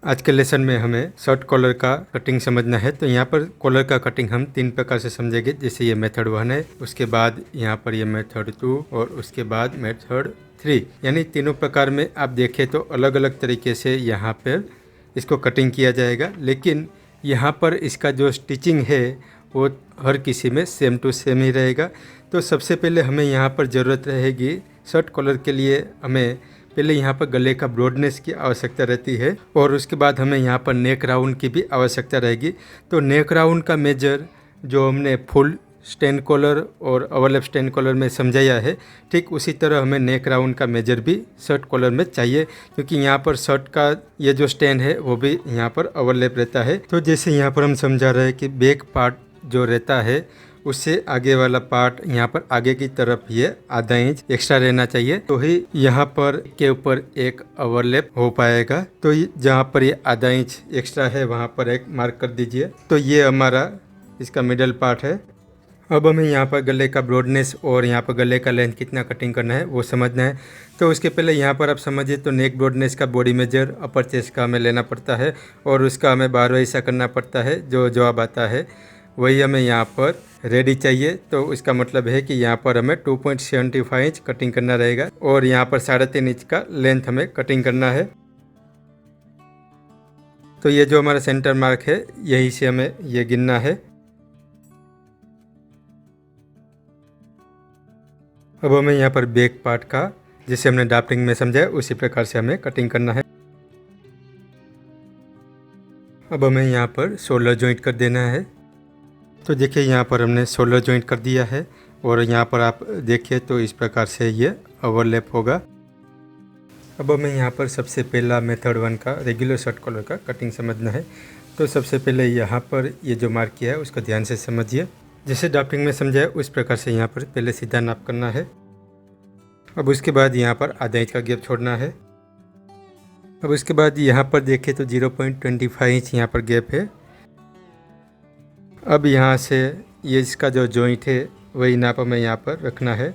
आज के लेसन में हमें शर्ट कॉलर का कटिंग समझना है। तो यहाँ पर कॉलर का कटिंग हम 3 प्रकार से समझेंगे। जैसे ये मेथड 1 है, उसके बाद यहाँ पर ये मेथड 2 और उसके बाद मेथड 3, यानी तीनों प्रकार में आप देखें तो अलग अलग तरीके से यहाँ पर इसको कटिंग किया जाएगा। लेकिन यहाँ पर इसका जो स्टिचिंग है वो हर किसी में सेम टू सेम ही रहेगा। तो सबसे पहले हमें यहाँ पर ज़रूरत रहेगी शर्ट कॉलर के लिए हमें पहले यहाँ पर गले का ब्रॉडनेस की आवश्यकता रहती है और उसके बाद हमें यहाँ पर नेक राउंड की भी आवश्यकता रहेगी। तो नेक राउंड का मेजर जो हमने फुल स्टैंड कॉलर और ओवरलैप स्टैंड कॉलर में समझाया है, ठीक उसी तरह हमें नेक राउंड का मेजर भी शर्ट कॉलर में चाहिए, क्योंकि यहाँ पर शर्ट का ये जो स्टैंड है वो भी यहाँ पर ओवरलैप रहता है। तो जैसे यहाँ पर हम समझा रहे हैं कि बैक पार्ट जो रहता है उससे आगे वाला पार्ट यहाँ पर आगे की तरफ ये आधा इंच एक्स्ट्रा रहना चाहिए, तो ही यहाँ पर के ऊपर एक ओवरलैप हो पाएगा। तो जहाँ पर ये आधा इंच एक्स्ट्रा है वहाँ पर एक मार्क कर दीजिए। तो ये हमारा इसका मिडल पार्ट है। अब हमें यहाँ पर गले का ब्रॉडनेस और यहाँ पर गले का लेंथ कितना कटिंग करना है वो समझना है। तो उसके पहले यहाँ पर आप समझिए तो नेक ब्रॉडनेस का बॉडी मेजर अपर चेस्ट का हमें लेना पड़ता है और उसका हमें 12वां हिस्सा करना पड़ता है। जो जवाब आता है वही हमें यहाँ पर रेडी चाहिए। तो इसका मतलब है कि यहाँ पर हमें 2.75 इंच कटिंग करना रहेगा और यहाँ पर 3.5 इंच का लेंथ हमें कटिंग करना है। तो ये जो हमारा सेंटर मार्क है यहीं से हमें ये गिनना है। अब हमें यहाँ पर बैक पार्ट का जिसे हमने ड्राफ्टिंग में समझा है उसी प्रकार से हमें कटिंग करना है। अब हमें यहाँ पर शोल्डर जॉइंट कर देना है। तो देखिए यहाँ पर हमने शोल्डर जॉइंट कर दिया है और यहाँ पर आप देखिए तो इस प्रकार से ये ओवरलैप होगा। अब हमें यहाँ पर सबसे पहला मेथड 1 का रेगुलर शर्ट कॉलर का कटिंग समझना है। तो सबसे पहले यहाँ पर ये जो मार्क किया है उसको ध्यान से समझिए। जैसे ड्राफ्टिंग में समझा है उस प्रकार से यहाँ पर पहले सीधा नाप करना है। अब उसके बाद यहाँ पर आधा इंच का गैप छोड़ना है। अब उसके बाद यहाँ पर देखें तो 0.25 इंच यहाँ पर गैप है। अब यहाँ से ये इसका जो जॉइंट है वही नाप हमें यहाँ पर रखना है।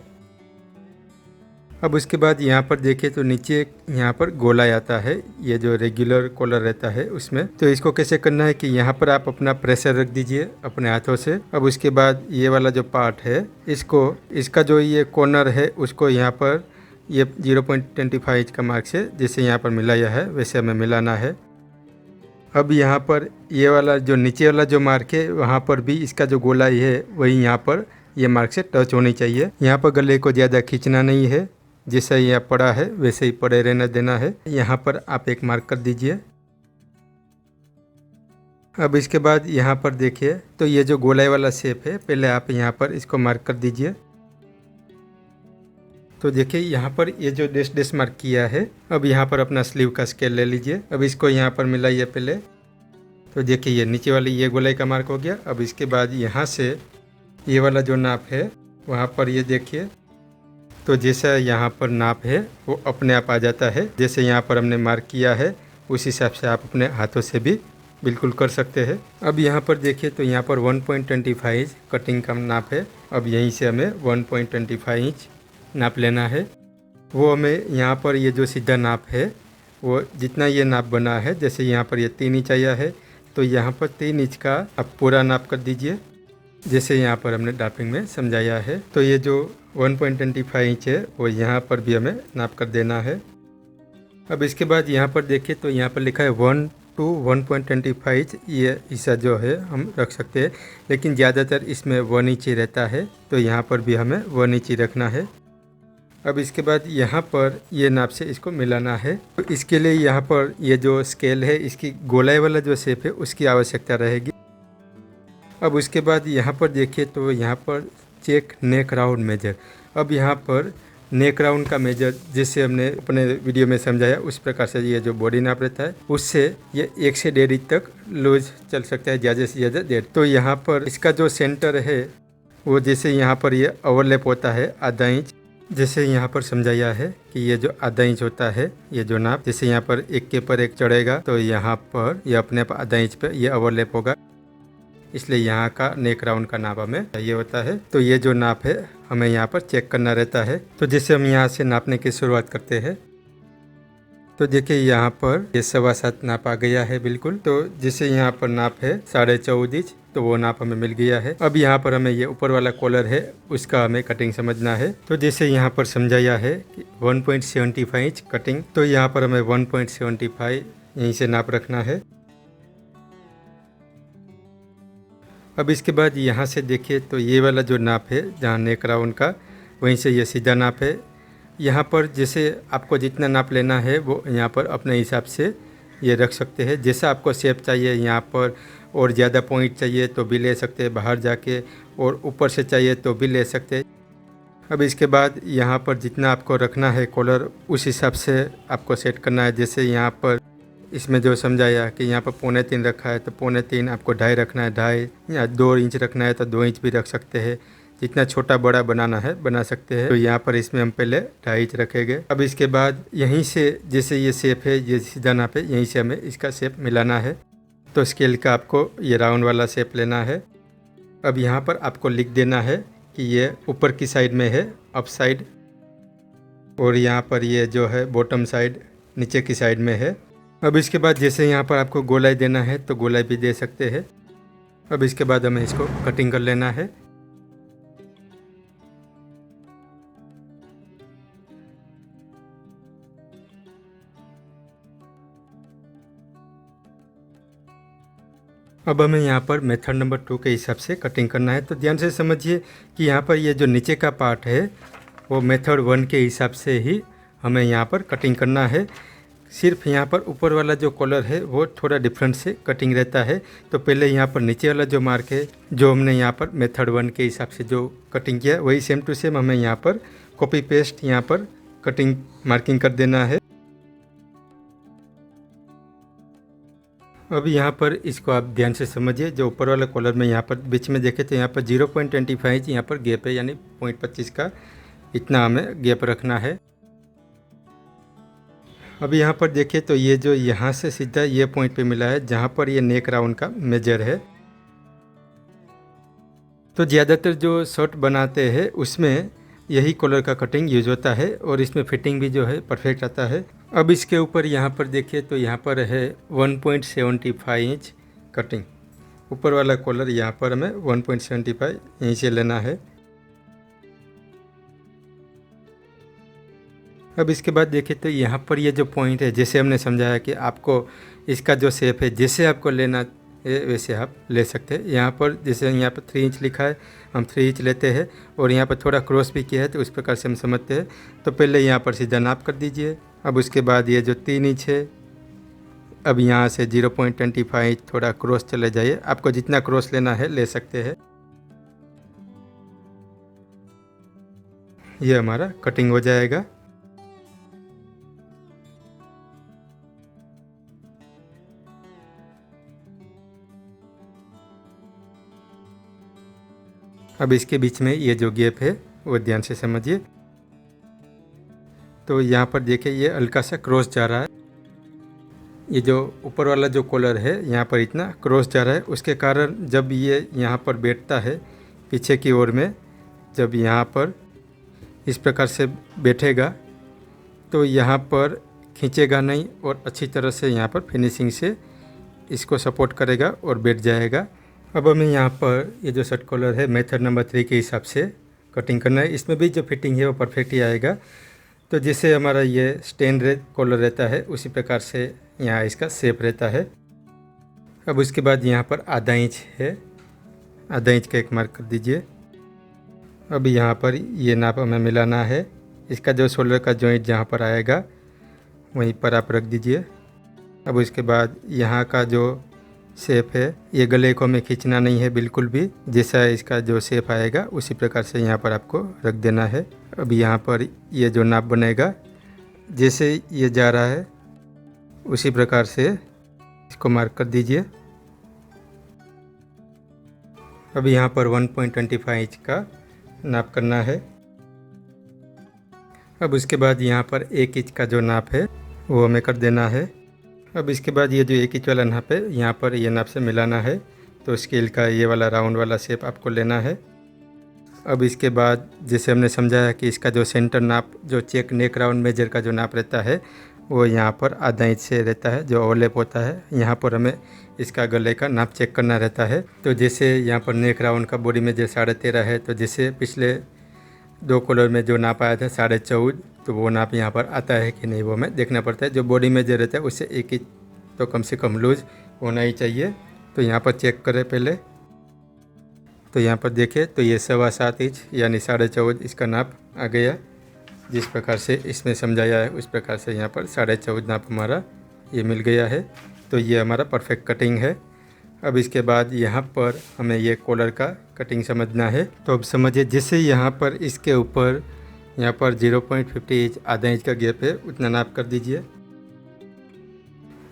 अब उसके बाद यहाँ पर देखें तो नीचे यहाँ पर गोला आता है, ये जो रेगुलर कॉलर रहता है उसमें। तो इसको कैसे करना है कि यहाँ पर आप अपना प्रेशर रख दीजिए अपने हाथों से। अब उसके बाद ये वाला जो पार्ट है इसका जो ये कॉर्नर है उसको यहाँ पर ये 0.25 इंच का मार्क से जैसे यहाँ पर मिलाया है वैसे हमें मिलाना है। अब यहाँ पर ये वाला जो नीचे वाला जो मार्क है वहाँ पर भी इसका जो गोलाई है वही यहाँ पर ये मार्क से टच होनी चाहिए। यहाँ पर गले को ज़्यादा खींचना नहीं है, जैसा ये पड़ा है वैसे ही पड़े रहना देना है। यहाँ पर आप एक मार्क कर दीजिए। अब इसके बाद यहाँ पर देखिए तो ये जो गोलाई वाला शेप है पहले आप यहाँ पर इसको मार्क कर दीजिए। तो देखिए यहाँ पर ये जो डैश मार्क किया है, अब यहाँ पर अपना स्लीव का स्केल ले लीजिए। अब इसको यहाँ पर मिलाइए पहले। तो देखिए ये नीचे वाली ये गोलाई का मार्क हो गया। अब इसके बाद यहाँ से ये वाला जो नाप है वहाँ पर ये देखिए तो जैसा यहाँ पर नाप है वो अपने आप आ जाता है। जैसे यहाँ पर हमने मार्क किया है उस हिसाब से आप अपने हाथों से भी बिल्कुल कर सकते हैं। अब यहाँ पर देखिए तो यहाँ पर 1.25 इंच कटिंग का नाप है। अब यहीं से हमें 1.25 इंच नाप लेना है। वो हमें यहाँ पर ये जो सीधा नाप है वो जितना ये नाप बना है, जैसे यहाँ पर ये 3 इंच आया है तो यहाँ पर 3 इंच का आप पूरा नाप कर दीजिए जैसे यहाँ पर हमने ड्राफ्टिंग में समझाया है। तो ये जो 1.25 इंच है वो यहाँ पर भी हमें नाप कर देना है। अब इसके बाद यहाँ पर देखिए तो यहाँ पर लिखा है 1 to 1.25 इंच, ये हिस्सा जो है हम रख सकते हैं, लेकिन ज़्यादातर इसमें 1 इंच ही रहता है तो यहाँ पर भी हमें 1 इंच ही रखना है। अब इसके बाद यहाँ पर ये नाप से इसको मिलाना है। तो इसके लिए यहाँ पर ये जो स्केल है इसकी गोलाई वाला जो शेप है उसकी आवश्यकता रहेगी। अब उसके बाद यहाँ पर देखिए तो यहाँ पर चेक नेक राउंड मेजर। अब यहाँ पर नेक राउंड का मेजर जैसे हमने अपने वीडियो में समझाया उस प्रकार से ये जो बॉडी नाप रहता है उससे ये 1 से 1.5 इंच तक लूज चल सकता है, ज़्यादा से ज़्यादा 1.5। तो यहाँ पर इसका जो सेंटर है वो जैसे यहाँ पर ये ओवरलैप होता है आधा इंच, जैसे यहाँ पर समझाया है कि ये जो आधा इंच होता है ये जो नाप, जैसे यहाँ पर एक के पर एक चढ़ेगा तो यहाँ पर ये अपने आप आधा इंच पे ये ओवरलैप होगा, इसलिए यहाँ का नेक राउंड का नाप हमें चाहिए होता है। तो ये जो नाप है हमें यहाँ पर चेक करना रहता है। तो जैसे हम यहाँ से नापने की शुरुआत करते हैं तो देखिए यहाँ पर ये 7.25 नाप आ गया है बिल्कुल। तो जैसे यहाँ पर नाप है 14.5 इंच, तो वो नाप हमें मिल गया है। अब यहाँ पर हमें ये ऊपर वाला कॉलर है उसका हमें कटिंग समझना है। तो जैसे यहाँ पर समझाया है कि 1.75 इंच कटिंग, तो यहाँ पर हमें 1.75 यहीं से नाप रखना है। अब इसके बाद यहाँ से देखिए तो ये वाला जो नाप है जहाँ नेक राउंड का, वहीं से ये सीधा नाप है। यहाँ पर जैसे आपको जितना नाप लेना है वो यहाँ पर अपने हिसाब से ये रख सकते हैं। जैसा आपको शेप चाहिए यहाँ पर, और ज़्यादा पॉइंट चाहिए तो भी ले सकते हैं बाहर जाके, और ऊपर से चाहिए तो भी ले सकते हैं। अब इसके बाद यहाँ पर जितना आपको रखना है कॉलर, उस हिसाब से आपको सेट करना है। जैसे यहाँ पर इसमें जो समझाया कि यहाँ पर 3.25 रखा है तो 3.25, आपको 2.5 रखना है 2.5, या 2 इंच रखना है तो 2 इंच भी रख सकते हैं। जितना छोटा बड़ा बनाना है बना सकते हैं। तो यहाँ पर इसमें हम पहले 2.5 इंच रखेंगे। अब इसके बाद यहीं से जैसे ये शेप है, ये सीधा नाप है, यहीं से हमें इसका शेप मिलाना है। तो स्केल का आपको ये राउंड वाला शेप लेना है। अब यहाँ पर आपको लिख देना है कि ये ऊपर की साइड में है अप साइड, और यहाँ पर ये जो है बॉटम साइड नीचे की साइड में है। अब इसके बाद जैसे यहाँ पर आपको गोलाई देना है तो गोलाई भी दे सकते हैं। अब इसके बाद हमें इसको कटिंग कर लेना है। अब हमें यहाँ पर मेथड नंबर 2 के हिसाब से कटिंग करना है। तो ध्यान से समझिए कि यहाँ पर ये जो नीचे का पार्ट है वो मेथड 1 के हिसाब से ही हमें यहाँ पर कटिंग करना है। सिर्फ यहाँ पर ऊपर वाला जो कॉलर है वो थोड़ा डिफरेंट से कटिंग रहता है। तो पहले यहाँ पर नीचे वाला जो मार्क है, जो हमने यहाँ पर मेथड 1 के हिसाब से जो कटिंग किया, वही सेम टू सेम हमें यहाँ पर कॉपी पेस्ट यहाँ पर कटिंग मार्किंग कर देना है। अब यहाँ पर इसको आप ध्यान से समझिए। जो ऊपर वाला कॉलर में यहाँ पर बीच में देखें तो यहाँ पर 0.25 इंच यहाँ पर गैप है, यानी 0.25 का इतना हमें गैप रखना है। अब यहाँ पर देखिए तो ये जो यहाँ से सीधा ये पॉइंट पे मिला है जहाँ पर ये नेक राउंड का मेजर है। तो ज़्यादातर जो शर्ट बनाते हैं उसमें यही कॉलर का कटिंग यूज होता है, और इसमें फिटिंग भी जो है परफेक्ट आता है। अब इसके ऊपर यहाँ पर देखिए तो यहाँ पर है 1.75 इंच कटिंग। ऊपर वाला कॉलर यहाँ पर हमें 1.75 यहीं से लेना है। अब इसके बाद देखिए तो यहाँ पर ये जो पॉइंट है, जैसे हमने समझाया कि आपको इसका जो शेप है जैसे आपको लेना है वैसे आप ले सकते हैं। यहाँ पर जैसे यहाँ पर 3 इंच लिखा है, हम 3 इंच लेते हैं, और यहाँ पर थोड़ा क्रॉस भी किया है तो उस प्रकार से हम समझते हैं। तो पहले यहाँ पर सीधा नाप कर दीजिए। अब उसके बाद ये जो 3 इंच है, अब यहाँ से 0.25 इंच थोड़ा क्रॉस चले जाइए। आपको जितना क्रॉस लेना है ले सकते हैं। ये हमारा कटिंग हो जाएगा। अब इसके बीच में ये जो गैप है वो ध्यान से समझिए। तो यहाँ पर देखिए ये हल्का सा क्रॉस जा रहा है। ये जो ऊपर वाला जो कॉलर है यहाँ पर इतना क्रॉस जा रहा है, उसके कारण जब ये यहाँ पर बैठता है पीछे की ओर में, जब यहाँ पर इस प्रकार से बैठेगा तो यहाँ पर खींचेगा नहीं, और अच्छी तरह से यहाँ पर फिनिशिंग से इसको सपोर्ट करेगा और बैठ जाएगा। अब हमें यहाँ पर ये जो शर्ट कॉलर है मेथड नंबर 3 के हिसाब से कटिंग करना है। इसमें भी जो फिटिंग है वो परफेक्ट ही आएगा। तो जैसे हमारा ये स्टैंड कॉलर रहता है उसी प्रकार से यहाँ इसका शेप रहता है। अब उसके बाद यहाँ पर आधा इंच है, आधा इंच का एक मार्क कर दीजिए। अब यहाँ पर ये नाप हमें मिलाना है। इसका जो शोल्डर का जॉइंट जहाँ पर आएगा वहीं पर आप रख दीजिए। अब उसके बाद यहाँ का जो शेप है, ये गले को हमें खींचना नहीं है बिल्कुल भी। जैसा इसका जो शेप आएगा उसी प्रकार से यहाँ पर आपको रख देना है। अब यहाँ पर ये जो नाप बनेगा, जैसे ये जा रहा है उसी प्रकार से इसको मार्क कर दीजिए। अब यहाँ पर 1.25 इंच का नाप करना है। अब उसके बाद यहाँ पर 1 इंच का जो नाप है वो हमें कर देना है। अब इसके बाद ये जो 1 इंच वाला नाप है यहाँ पर ये नाप से मिलाना है। तो स्केल का ये वाला राउंड वाला शेप आपको लेना है। अब इसके बाद जैसे हमने समझाया कि इसका जो सेंटर नाप, जो चेक नेक राउंड मेजर का जो नाप रहता है, वो यहाँ पर आधा इंच से रहता है जो ओवरलैप होता है। यहाँ पर हमें इसका गले का नाप चेक करना रहता है। तो जैसे यहाँ पर नेक राउंड का बॉडी में जो 13.5 है, तो जैसे पिछले 2 कॉलर में जो नाप आया था 14.5, तो वो नाप यहाँ पर आता है कि नहीं वो हमें देखना पड़ता है। जो बॉडी में जो रहता है उससे 1 इंच तो कम से कम लूज होना ही चाहिए। तो यहाँ पर चेक करें पहले, तो यहाँ पर देखें तो ये 7.25 इंच यानी 14.5 इसका नाप आ गया। जिस प्रकार से इसमें समझाया है उस प्रकार से यहाँ पर 14.5 नाप हमारा ये मिल गया है। तो ये हमारा परफेक्ट कटिंग है। अब इसके बाद यहाँ पर हमें ये कॉलर का कटिंग समझना है। तो अब समझिए, जैसे यहाँ पर इसके ऊपर यहाँ पर 0.50 इंच आधा इंच का गैप है, उतना नाप कर दीजिए।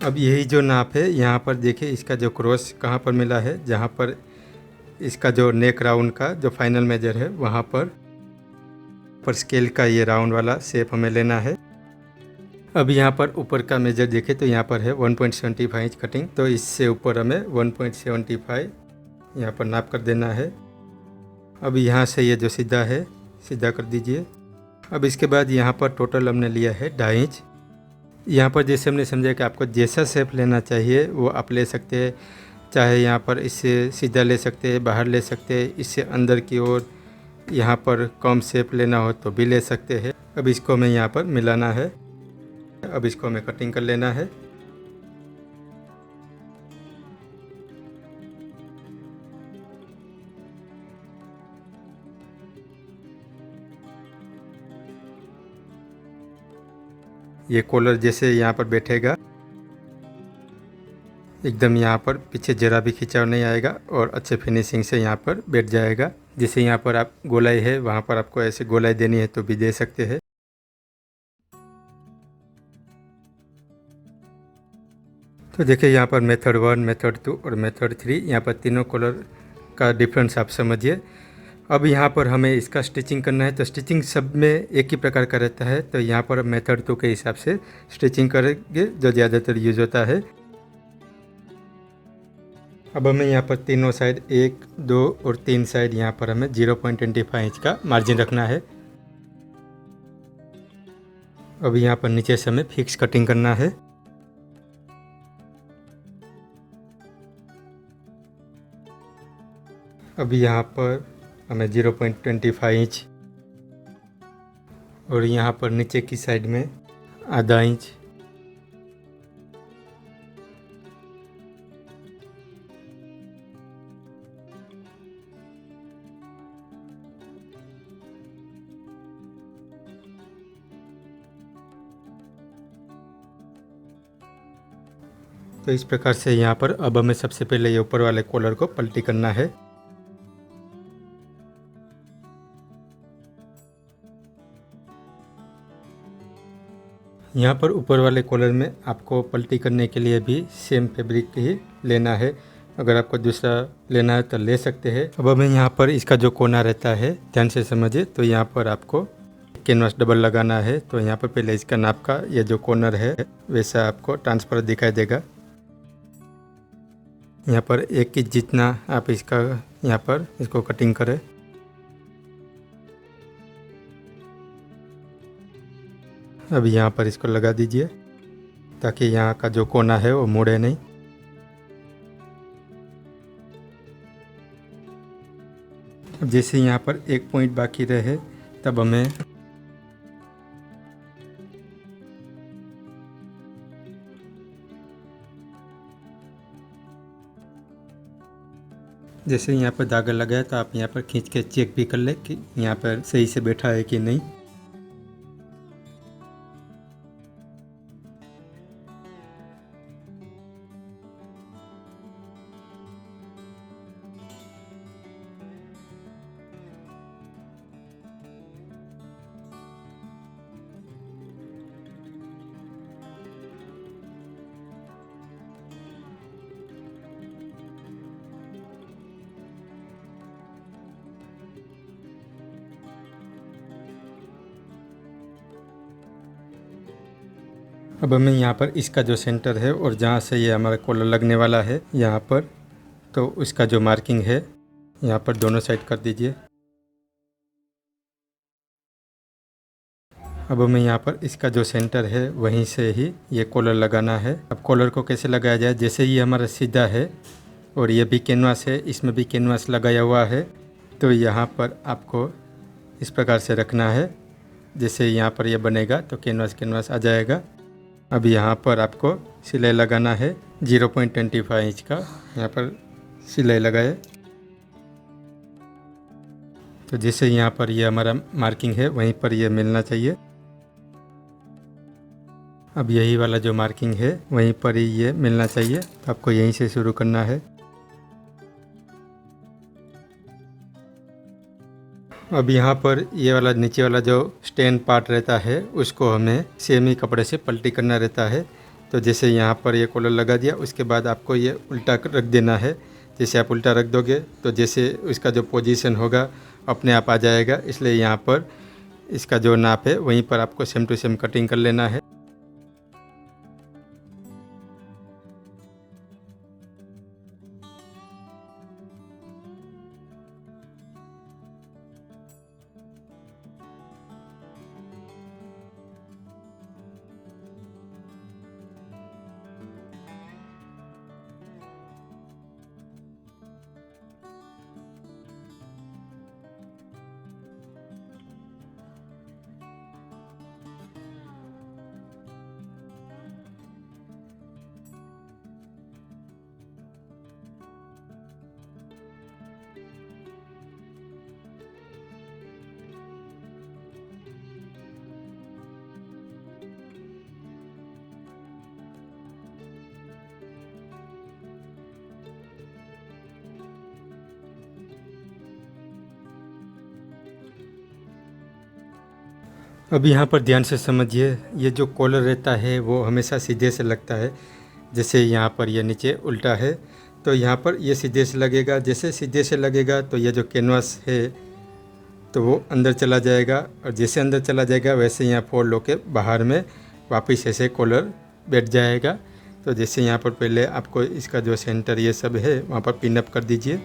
अब यही जो नाप है यहाँ पर देखिए इसका जो क्रॉस कहाँ पर मिला है, जहाँ पर इसका जो नेक राउंड का जो फाइनल मेजर है वहाँ पर स्केल का ये राउंड वाला शेप हमें लेना है। अब यहाँ पर ऊपर का मेजर देखें तो यहाँ पर है 1.75 इंच कटिंग, तो इससे ऊपर हमें 1.75 यहाँ पर नाप कर देना है। अब यहाँ से ये जो सीधा है सीधा कर दीजिए। अब इसके बाद यहाँ पर टोटल हमने लिया है 2.5 इंच। यहाँ पर जैसे हमने समझा कि आपको जैसा शेप लेना चाहिए वो आप ले सकते हैं, चाहे यहाँ पर इससे सीधा ले सकते हैं, बाहर ले सकते हैं, इससे अंदर की ओर यहाँ पर कम शेप लेना हो तो भी ले सकते हैं। अब इसको हमें यहाँ पर मिलाना है। अब इसको हमें कटिंग कर लेना है। ये कॉलर जैसे यहाँ पर बैठेगा एकदम यहाँ पर पीछे जरा भी खिंचाव नहीं आएगा और अच्छे फिनिशिंग से यहाँ पर बैठ जाएगा। जैसे यहाँ पर आप गोलाई है वहाँ पर आपको ऐसे गोलाई देनी है तो भी दे सकते हैं। तो देखिए यहाँ पर मेथड 1, मेथड 2 और मेथड 3, यहाँ पर तीनों कॉलर का डिफरेंस आप समझिए। अब यहाँ पर हमें इसका स्टिचिंग करना है, तो स्टिचिंग सब में एक ही प्रकार का रहता है। तो यहाँ पर मेथड 2 के हिसाब से स्टिचिंग करेंगे जो ज़्यादातर यूज होता है। अब हमें यहाँ पर तीनों साइड 1, 2 और 3 साइड यहाँ पर हमें 0.25 इंच का मार्जिन रखना है। अब यहाँ पर नीचे से हमें फिक्स कटिंग करना है। अब यहाँ पर हमें 0.25 इंच और यहाँ पर नीचे की साइड में आधा इंच, तो इस प्रकार से यहाँ पर अब हमें सबसे पहले ये ऊपर वाले कॉलर को पलटी करना है। यहाँ पर ऊपर वाले कॉलर में आपको पलटी करने के लिए भी सेम फैब्रिक ही लेना है। अगर आपको दूसरा लेना है तो ले सकते हैं। अब हमें यहाँ पर इसका जो कोना रहता है ध्यान से समझिए, तो यहाँ पर आपको कैनवास डबल लगाना है। तो यहाँ पर पहले इसका नाप का ये जो कॉर्नर है वैसा आपको ट्रांसफर दिखाई देगा। यहाँ पर 1 इंच जितना आप इसका यहाँ पर इसको कटिंग करें। अब यहाँ पर इसको लगा दीजिए ताकि यहाँ का जो कोना है वो मुड़े नहीं। अब जैसे यहाँ पर एक पॉइंट बाकी रहे तब हमें जैसे यहाँ पर धागा लगाया तो आप यहाँ पर खींच के चेक भी कर ले कि यहाँ पर सही से बैठा है कि नहीं। अब हमें यहाँ पर इसका जो सेंटर है और जहाँ से ये हमारा कॉलर लगने वाला है यहाँ पर, तो उसका जो मार्किंग है यहाँ पर दोनों साइड कर दीजिए। अब हमें यहाँ पर इसका जो सेंटर है वहीं से ही ये कॉलर लगाना है। अब कॉलर को कैसे लगाया जाए, जैसे ये हमारा सीधा है और ये भी कैनवास है, इसमें भी कैनवास लगाया हुआ है, तो यहाँ पर आपको इस प्रकार से रखना है। जैसे यहाँ पर ये बनेगा तो कैनवास आ जाएगा। अब यहाँ पर आपको सिलाई लगाना है 0.25 इंच का, यहाँ पर सिलाई लगाए। तो जैसे यहाँ पर ये हमारा मार्किंग है वहीं पर ये मिलना चाहिए। अब यही वाला जो मार्किंग है वहीं पर ही ये मिलना चाहिए, आपको यहीं से शुरू करना है। अब यहाँ पर ये वाला नीचे वाला जो स्टैंड पार्ट रहता है उसको हमें सेमी कपड़े से पलटी करना रहता है। तो जैसे यहाँ पर ये कॉलर लगा दिया, उसके बाद आपको ये उल्टा रख देना है। जैसे आप उल्टा रख दोगे तो जैसे इसका जो पोजीशन होगा अपने आप आ जाएगा, इसलिए यहाँ पर इसका जो नाप है वहीं पर आपको सेम टू सेम कटिंग कर लेना है। अब यहाँ पर ध्यान से समझिए, ये जो कॉलर रहता है वो हमेशा सीधे से लगता है। जैसे यहाँ पर ये नीचे उल्टा है तो यहाँ पर ये सीधे से लगेगा। जैसे सीधे से लगेगा तो ये जो कैनवास है तो वो अंदर चला जाएगा, और जैसे अंदर चला जाएगा वैसे यहाँ फोल्ड होके बाहर में वापस ऐसे कॉलर बैठ जाएगा। तो जैसे यहाँ पर पहले आपको इसका जो सेंटर ये सब है वहाँ पर पिन अप कर दीजिए।